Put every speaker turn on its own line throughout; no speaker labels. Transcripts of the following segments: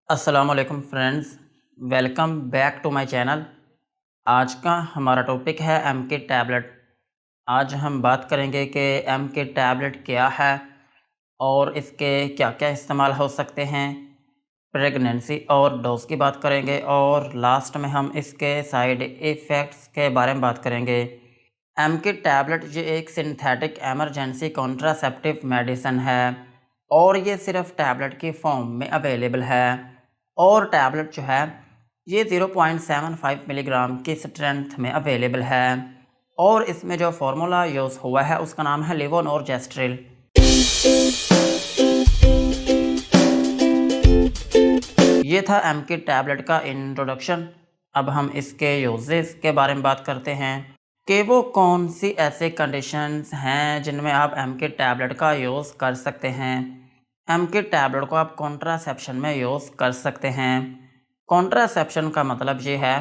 अस्सलाम वालेकुम friends, welcome back to my channel. आज का हमारा टॉपिक है एम के टैबलेट। आज हम बात करेंगे कि एम के टैबलेट क्या है और इसके क्या क्या इस्तेमाल हो सकते हैं। प्रेगनेंसी और डोज की बात करेंगे और लास्ट में हम इसके साइड इफ़ेक्ट्स के बारे में बात करेंगे। एम के टैबलेट ये एक सिंथेटिक एमरजेंसी कॉन्ट्रासेप्टिव मेडिसिन है और ये सिर्फ टैबलेट की फॉर्म में अवेलेबल है। और टैबलेट जो है ये 0.75 मिलीग्राम की स्ट्रेंथ में अवेलेबल है और इसमें जो फार्मूला यूज़ हुआ है उसका नाम है लेवोनोरजेस्ट्रिल। ये था एम के टैबलेट का इंट्रोडक्शन। अब हम इसके यूजेस के बारे में बात करते हैं कि वो कौन सी ऐसे कंडीशंस हैं जिनमें आप एम के टैबलेट का यूज़ कर सकते हैं। एम के टैबलेट को आप कॉन्ट्रासेप्शन में यूज़ कर सकते हैं। कॉन्ट्रासेप्शन का मतलब ये है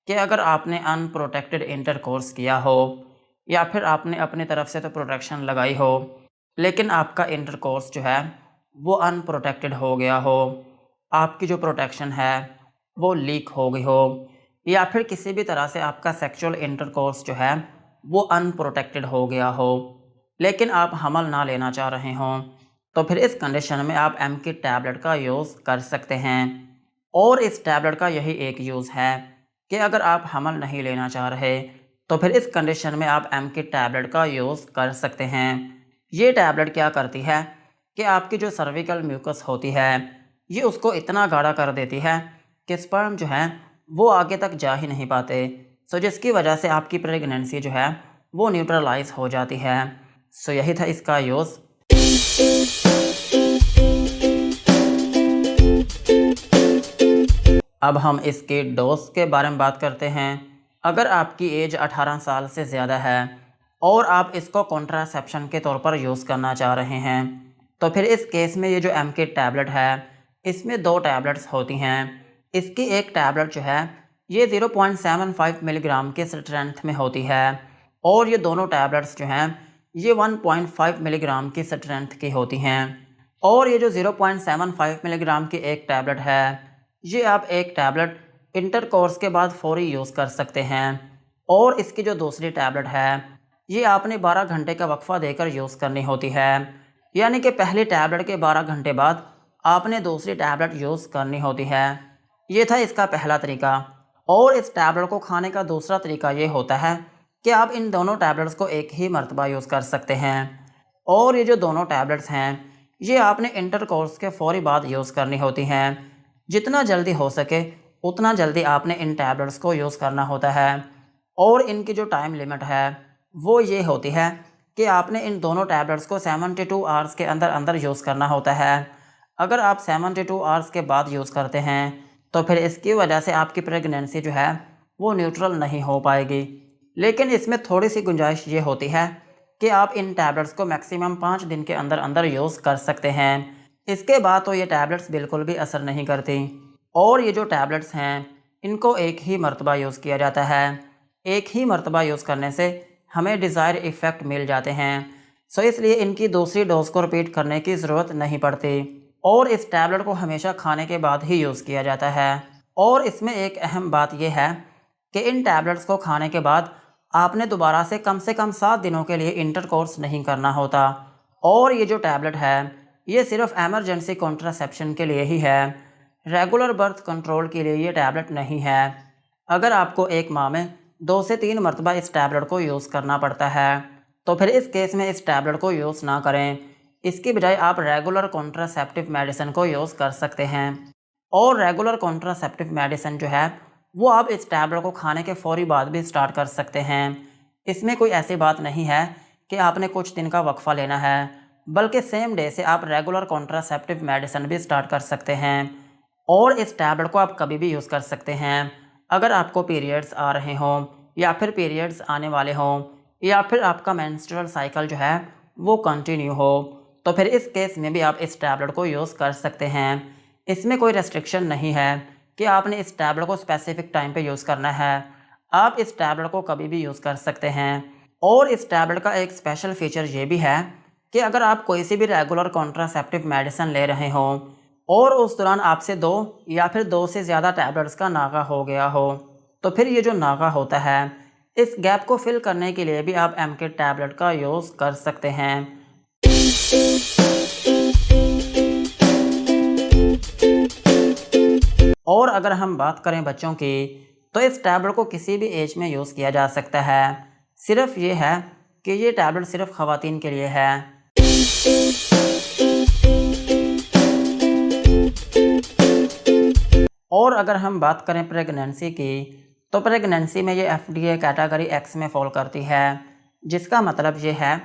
कि अगर आपने अनप्रोटेक्टेड इंटरकोर्स किया हो या फिर आपने अपनी तरफ से तो प्रोटेक्शन लगाई हो लेकिन आपका इंटरकोर्स जो है वो अनप्रोटेक्टेड हो गया हो, आपकी जो प्रोटेक्शन है वो लीक हो गई हो या फिर किसी भी तरह से आपका सेक्सुअल इंटरकोर्स जो है वो अनप्रोटेक्टेड हो गया हो लेकिन आप हमल ना लेना चाह रहे हों, तो फिर इस कंडीशन में आप एम के टैबलेट का यूज़ कर सकते हैं। और इस टैबलेट का यही एक यूज़ है कि अगर आप हमल नहीं लेना चाह रहे तो फिर इस कंडीशन में आप एम के टैबलेट का यूज़ कर सकते हैं। ये टैबलेट क्या करती है कि आपकी जो सर्विकल म्यूकस होती है ये उसको इतना गाढ़ा कर देती है कि स्पर्म जो है वो आगे तक जा ही नहीं पाते। सो जिसकी वजह से आपकी प्रेगनेंसी जो है वो न्यूट्रलाइज हो जाती है। सो यही था इसका यूज़। अब हम इसके डोज के बारे में बात करते हैं। अगर आपकी एज 18 साल से ज़्यादा है और आप इसको कॉन्ट्रासेप्शन के तौर पर यूज़ करना चाह रहे हैं तो फिर इस केस में ये जो एम के टैबलेट है इसमें 2 टैबलेट्स होती हैं। इसकी एक टैबलेट जो है ये 0.75 मिलीग्राम के स्ट्रेंथ में होती है और ये दोनों टैबलेट्स जो हैं ये 1.5 मिलीग्राम की स्ट्रेंथ की होती हैं। और ये जो 0.75 मिलीग्राम की एक टैबलेट है ये आप एक टैबलेट इंटरकोर्स के बाद फौरी यूज़ कर सकते हैं। और इसकी जो दूसरी टैबलेट है ये आपने 12 घंटे का वक्फा देकर यूज़ करनी होती है, यानी कि पहली टैबलेट के 12 घंटे बाद आपने दूसरी टैबलेट यूज़ करनी होती है। ये था इसका पहला तरीका। और इस टैबलेट को खाने का दूसरा तरीका ये होता है कि आप इन दोनों टैबलेट्स को एक ही मरतबा यूज़ कर सकते हैं। और ये जो दोनों टैबलेट्स हैं ये आपने इंटरकोर्स के फौरी बाद यूज़ करनी होती हैं। जितना जल्दी हो सके उतना जल्दी आपने इन टैबलेट्स को यूज़ करना होता है। और इनकी जो टाइम लिमिट है वो ये होती है कि आपने इन दोनों टैबलेट्स को 72 आवर्स के अंदर अंदर यूज़ करना होता है। अगर आप 72 आवर्स के बाद यूज़ करते हैं तो फिर इसकी वजह से आपकी प्रेगनेंसी जो है वो न्यूट्रल नहीं हो पाएगी। लेकिन इसमें थोड़ी सी गुंजाइश ये होती है कि आप इन टैबलेट्स को मैक्सिमम 5 दिन के अंदर अंदर यूज़ कर सकते हैं। इसके बाद तो ये टैबलेट्स बिल्कुल भी असर नहीं करती। और ये जो टैबलेट्स हैं इनको एक ही मरतबा यूज़ किया जाता है। एक ही मरतबा यूज़ करने से हमें डिज़ायर इफ़ेक्ट मिल जाते हैं। सो इसलिए इनकी दूसरी डोज को रिपीट करने की ज़रूरत नहीं पड़ती। और इस टैबलेट को हमेशा खाने के बाद ही यूज़ किया जाता है। और इसमें एक अहम बात यह है कि इन टैबलेट्स को खाने के बाद आपने दोबारा से कम 7 दिनों के लिए इंटरकोर्स नहीं करना होता। और ये जो टैबलेट है ये सिर्फ एमरजेंसी कॉन्ट्रासेप्शन के लिए ही है, रेगुलर बर्थ कंट्रोल के लिए ये टैबलेट नहीं है। अगर आपको एक माह में 2 से 3 मरतबा इस टैबलेट को यूज़ करना पड़ता है तो फिर इस केस में इस टैबलेट को यूज़ ना करें। इसकी बजाय आप रेगुलर कॉन्ट्रासेप्टिव मेडिसिन को यूज़ कर सकते हैं। और रेगुलर कॉन्ट्रासेप्टिव मेडिसिन जो है वो आप इस टैबलेट को खाने के फौरी बाद भी स्टार्ट कर सकते हैं। इसमें कोई ऐसी बात नहीं है कि आपने कुछ दिन का वक्फा लेना है, बल्कि सेम डे से आप रेगुलर कॉन्ट्रासेप्टिव मेडिसिन भी स्टार्ट कर सकते हैं। और इस टैबलेट को आप कभी भी यूज़ कर सकते हैं अगर आपको पीरियड्स आ रहे हों या फिर पीरियड्स आने वाले हों या फिर आपका मेंस्ट्रुअल साइकिल जो है वो कंटिन्यू हो, तो फिर इस केस में भी आप इस टैबलेट को यूज़ कर सकते हैं। इसमें कोई रेस्ट्रिक्शन नहीं है कि आपने इस टैबलेट को स्पेसिफिक टाइम पे यूज़ करना है। आप इस टैबलेट को कभी भी यूज़ कर सकते हैं। और इस टैबलेट का एक स्पेशल फीचर ये भी है कि अगर आप कोई सी भी रेगुलर कॉन्ट्रासेप्टिव मेडिसिन ले रहे हों और उस दौरान आपसे 2 या फिर 2 से ज़्यादा टैबलेट्स का नागा हो गया हो, तो फिर ये जो नागा होता है, इस गैप को फिल करने के लिए भी आप एमके टैबलेट का यूज़ कर सकते हैं। और अगर हम बात करें बच्चों की, तो इस टैबलेट को किसी भी एज में यूज़ किया जा सकता है। सिर्फ ये है कि ये टैबलेट सिर्फ ख़वातीन के लिए है। और अगर हम बात करें प्रेगनेंसी की, तो प्रेगनेंसी में ये एफडीए कैटेगरी एक्स में फॉल करती है, जिसका मतलब ये है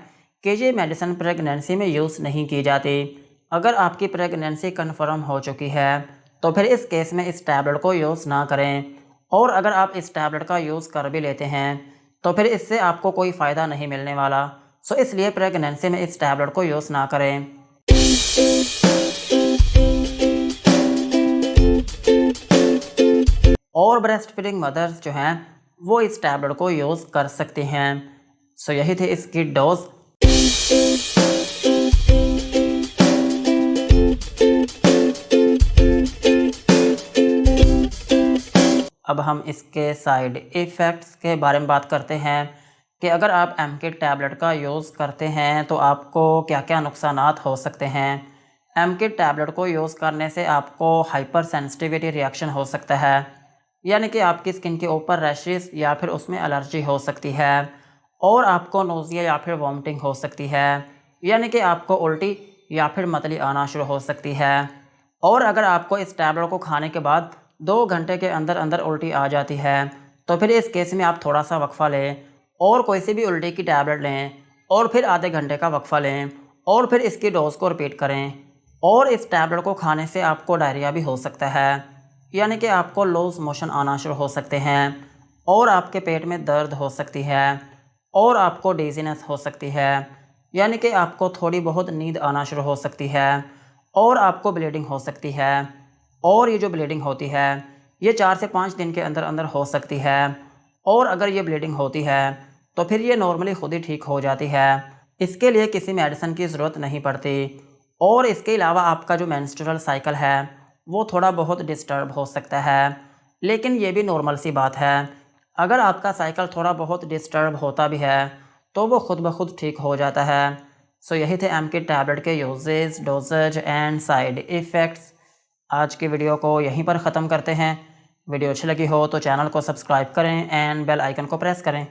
कि ये मेडिसिन प्रेगनेंसी में यूज़ नहीं की जाती। अगर आपकी प्रेगनेंसी कन्फर्म हो चुकी है, तो फिर इस केस में इस टैबलेट को यूज़ ना करें। और अगर आप इस टैबलेट का यूज़ कर भी लेते हैं, तो फिर इससे आपको कोई फ़ायदा नहीं मिलने वाला। सो इसलिए प्रेगनेंसी में इस टैबलेट को यूज़ ना करें। और ब्रेस्ट फीडिंग मदर्स जो हैं, वो इस टैबलेट को यूज़ कर सकती हैं। सो यही थे इसकी डोज। अब हम इसके साइड इफ़ेक्ट्स के बारे में बात करते हैं कि अगर आप एमके टैबलेट का यूज़ करते हैं तो आपको क्या क्या नुकसानात हो सकते हैं। एमके टैबलेट को यूज़ करने से आपको हाइपर सेंसिटिविटी रिएक्शन हो सकता है, यानी कि आपकी स्किन के ऊपर रैशेस या फिर उसमें एलर्जी हो सकती है। और आपको नोज़िया या फिर वॉमिटिंग हो सकती है, यानी कि आपको उल्टी या फिर मतली आना शुरू हो सकती है। और अगर आपको इस टैबलेट को खाने के बाद 2 घंटे के अंदर अंदर उल्टी आ जाती है, तो फिर इस केस में आप थोड़ा सा वक्फ़ा लें और कोई सी भी उल्टी की टैबलेट लें और फिर आधे घंटे का वक्फ़ा लें और फिर इसकी डोज़ को रिपीट करें। और इस टैबलेट को खाने से आपको डायरिया भी हो सकता है, यानी कि आपको लूज़ मोशन आना शुरू हो सकते हैं और आपके पेट में दर्द हो सकती है और आपको डिज़ीनेस हो सकती है, यानी कि आपको थोड़ी बहुत नींद आना शुरू हो सकती है और आपको ब्लीडिंग हो सकती है। और ये जो ब्लीडिंग होती है, ये 4 से 5 दिन के अंदर अंदर हो सकती है। और अगर ये ब्लीडिंग होती है, तो फिर ये नॉर्मली खुद ही ठीक हो जाती है। इसके लिए किसी मेडिसिन की ज़रूरत नहीं पड़ती। और इसके अलावा आपका जो मेंस्ट्रुअल साइकिल है, वो थोड़ा बहुत डिस्टर्ब हो सकता है, लेकिन ये भी नॉर्मल सी बात है। अगर आपका साइकिल थोड़ा बहुत डिस्टर्ब होता भी है, तो वो खुद ब खुद ठीक हो जाता है। सो यही थे एमके टैबलेट के uses, doses and side effects. आज की वीडियो को यहीं पर ख़त्म करते हैं। वीडियो अच्छी लगी हो तो चैनल को सब्सक्राइब करें एंड बेल आइकन को प्रेस करें।